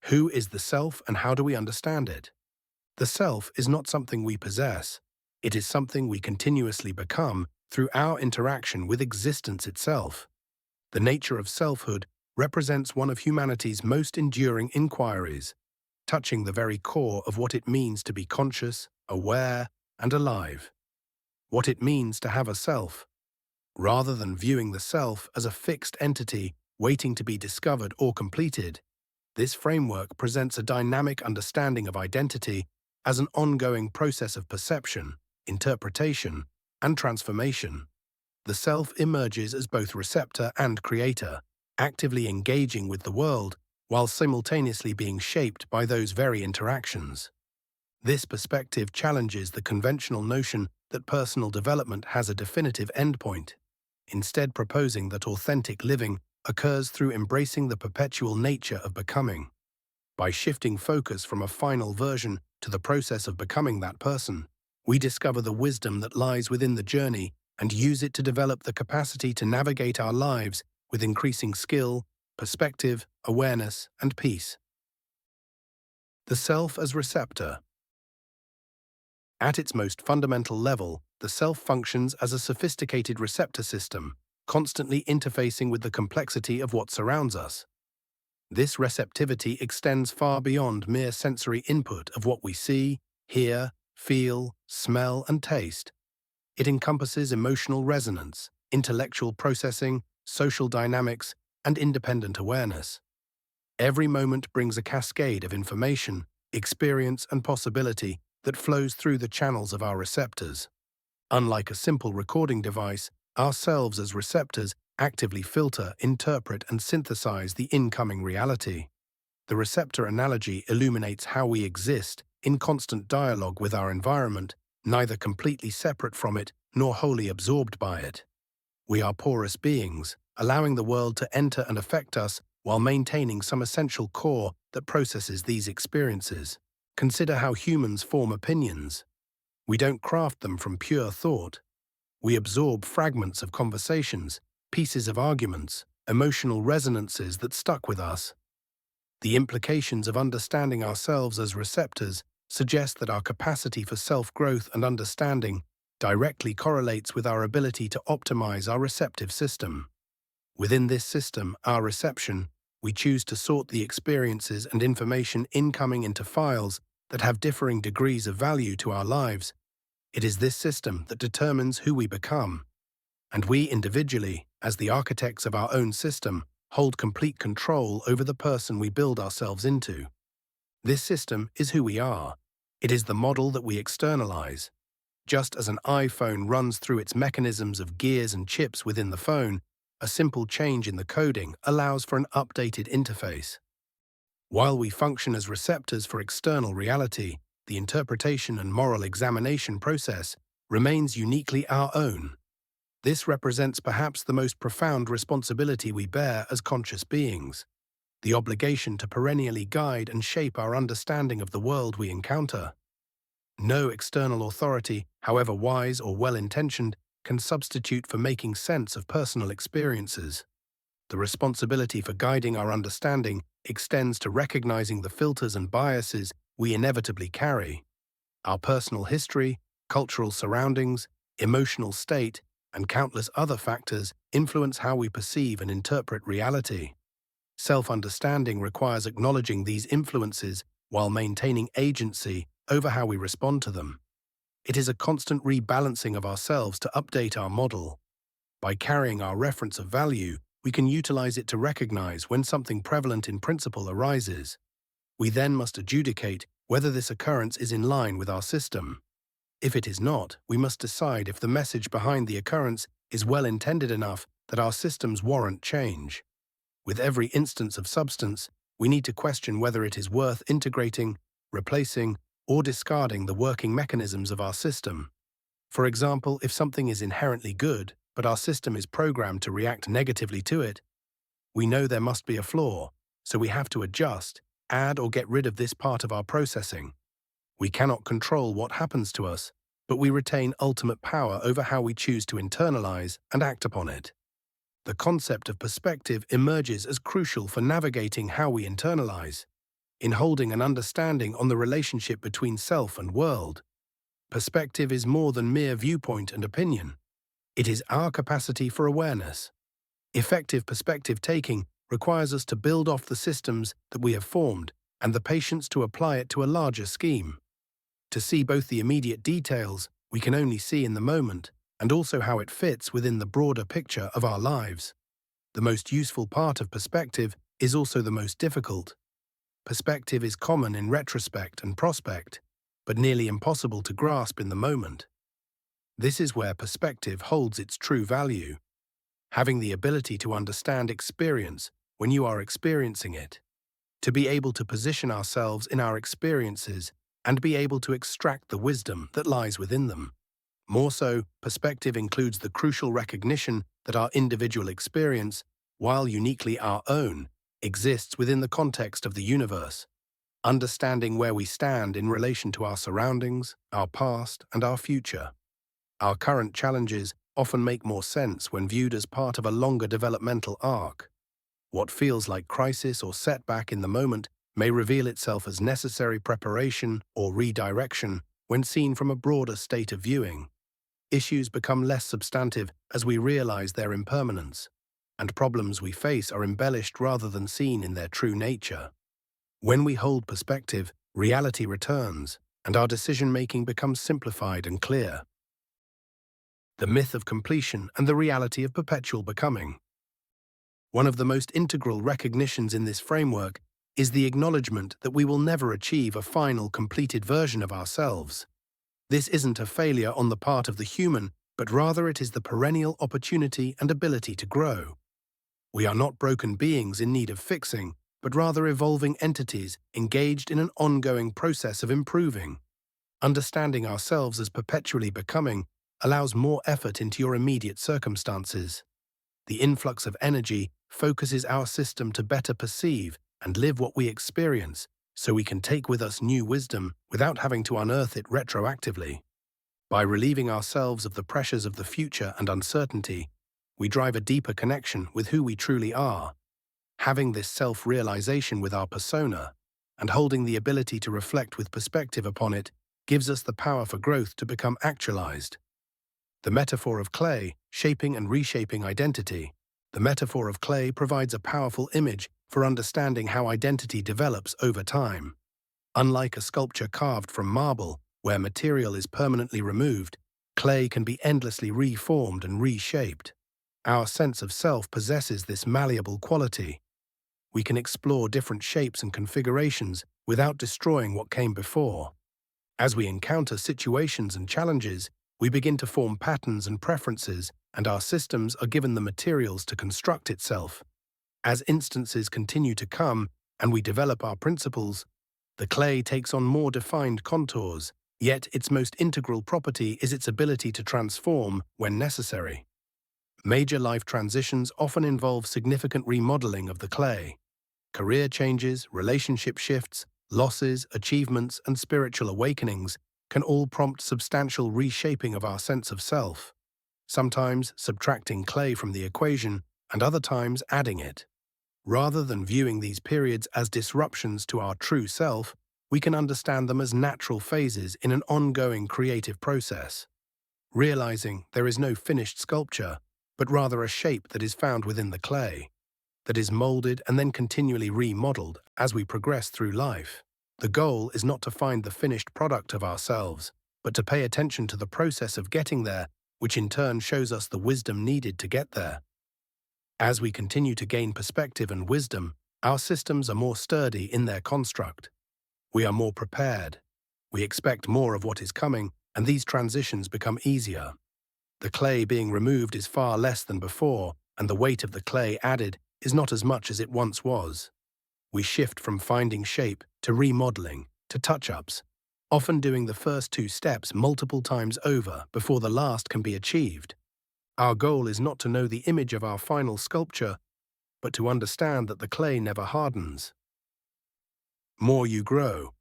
Who is the self and how do we understand it? The self is not something we possess. It is something we continuously become through our interaction with existence itself. The nature of selfhood represents one of humanity's most enduring inquiries, touching the very core of what it means to be conscious, aware, and alive. What it means to have a self. Rather than viewing the self as a fixed entity waiting to be discovered or completed, this framework presents a dynamic understanding of identity as an ongoing process of perception, interpretation, and transformation. The self emerges as both receptor and creator, actively engaging with the world while simultaneously being shaped by those very interactions. This perspective challenges the conventional notion that personal development has a definitive endpoint, instead proposing that authentic living occurs through embracing the perpetual nature of becoming. By shifting focus from a final version to the process of becoming that person, we discover the wisdom that lies within the journey and use it to develop the capacity to navigate our lives with increasing skill, perspective, awareness, and peace. The self as receptor. At its most fundamental level, the self functions as a sophisticated receptor system, constantly interfacing with the complexity of what surrounds us. This receptivity extends far beyond mere sensory input of what we see, hear, feel, smell, and taste. It encompasses emotional resonance, intellectual processing, social dynamics, and independent awareness. Every moment brings a cascade of information, experience, and possibility that flows through the channels of our receptors. Unlike a simple recording device, ourselves as receptors actively filter, interpret, and synthesize the incoming reality. The receptor analogy illuminates how we exist in constant dialogue with our environment, neither completely separate from it nor wholly absorbed by it. We are porous beings, allowing the world to enter and affect us while maintaining some essential core that processes these experiences. Consider how humans form opinions. We don't craft them from pure thought. We absorb fragments of conversations, pieces of arguments, emotional resonances that stuck with us. The implications of understanding ourselves as receptors suggest that our capacity for self-growth and understanding directly correlates with our ability to optimize our receptive system. Within this system, our reception, we choose to sort the experiences and information incoming into files that have differing degrees of value to our lives. It is this system that determines who we become. And we individually, as the architects of our own system, hold complete control over the person we build ourselves into. This system is who we are. It is the model that we externalize. Just as an iPhone runs through its mechanisms of gears and chips within the phone, a simple change in the coding allows for an updated interface. While we function as receptors for external reality, the interpretation and moral examination process remains uniquely our own. This represents perhaps the most profound responsibility we bear as conscious beings, the obligation to perennially guide and shape our understanding of the world we encounter. No external authority, however wise or well-intentioned, can substitute for making sense of personal experiences. The responsibility for guiding our understanding extends to recognizing the filters and biases we inevitably carry. Our personal history, cultural surroundings, emotional state, and countless other factors influence how we perceive and interpret reality. Self-understanding requires acknowledging these influences while maintaining agency over how we respond to them. It is a constant rebalancing of ourselves to update our model. By carrying our reference of value, we can utilize it to recognize when something prevalent in principle arises. We then must adjudicate whether this occurrence is in line with our system. If it is not, we must decide if the message behind the occurrence is well-intended enough that our systems warrant change. With every instance of substance, we need to question whether it is worth integrating, replacing, or discarding the working mechanisms of our system. For example, if something is inherently good, but our system is programmed to react negatively to it, we know there must be a flaw, so we have to adjust, add or get rid of this part of our processing. We cannot control what happens to us, but we retain ultimate power over how we choose to internalize and act upon it. The concept of perspective emerges as crucial for navigating how we internalize. in holding an understanding on the relationship between self and world. Perspective is more than mere viewpoint and opinion. It is our capacity for awareness. Effective perspective taking requires us to build off the systems that we have formed and the patience to apply it to a larger scheme. To see both the immediate details we can only see in the moment and also how it fits within the broader picture of our lives. The most useful part of perspective is also the most difficult. Perspective is common in retrospect and prospect, but nearly impossible to grasp in the moment. This is where perspective holds its true value. Having the ability to understand experience when you are experiencing it. To be able to position ourselves in our experiences and be able to extract the wisdom that lies within them. More so, perspective includes the crucial recognition that our individual experience, while uniquely our own, exists within the context of the universe. Understanding where we stand in relation to our surroundings, our past, and our future. Our current challenges often make more sense when viewed as part of a longer developmental arc. What feels like crisis or setback in the moment may reveal itself as necessary preparation or redirection when seen from a broader state of viewing. Issues become less substantive as we realize their impermanence, and problems we face are embellished rather than seen in their true nature. When we hold perspective, reality returns, and our decision-making becomes simplified and clear. The myth of completion and the reality of perpetual becoming. One of the most integral recognitions in this framework is the acknowledgement that we will never achieve a final, completed version of ourselves. This isn't a failure on the part of the human, but rather it is the perennial opportunity and ability to grow. We are not broken beings in need of fixing, but rather evolving entities engaged in an ongoing process of improving. Understanding ourselves as perpetually becoming allows more effort into your immediate circumstances. The influx of energy focuses our system to better perceive and live what we experience, so we can take with us new wisdom without having to unearth it retroactively. By relieving ourselves of the pressures of the future and uncertainty, we drive a deeper connection with who we truly are. Having this self-realization with our persona and holding the ability to reflect with perspective upon it gives us the power for growth to become actualized. The metaphor of clay, shaping and reshaping identity. The metaphor of clay provides a powerful image for understanding how identity develops over time. Unlike a sculpture carved from marble, where material is permanently removed, clay can be endlessly reformed and reshaped. Our sense of self possesses this malleable quality. We can explore different shapes and configurations without destroying what came before. As we encounter situations and challenges, we begin to form patterns and preferences, and our systems are given the materials to construct itself. As instances continue to come and we develop our principles, the clay takes on more defined contours, yet its most integral property is its ability to transform when necessary. Major life transitions often involve significant remodeling of the clay. Career changes, relationship shifts, losses, achievements, and spiritual awakenings can all prompt substantial reshaping of our sense of self, sometimes subtracting clay from the equation and other times adding it. Rather than viewing these periods as disruptions to our true self, we can understand them as natural phases in an ongoing creative process, realizing there is no finished sculpture, but rather a shape that is found within the clay, that is molded and then continually remodeled as we progress through life. The goal is not to find the finished product of ourselves, but to pay attention to the process of getting there, which in turn shows us the wisdom needed to get there. As we continue to gain perspective and wisdom, our systems are more sturdy in their construct. We are more prepared. We expect more of what is coming, and these transitions become easier. The clay being removed is far less than before, and the weight of the clay added is not as much as it once was. We shift from finding shape to remodeling to touch-ups, often doing the first two steps multiple times over before the last can be achieved. Our goal is not to know the image of our final sculpture, but to understand that the clay never hardens. More you grow,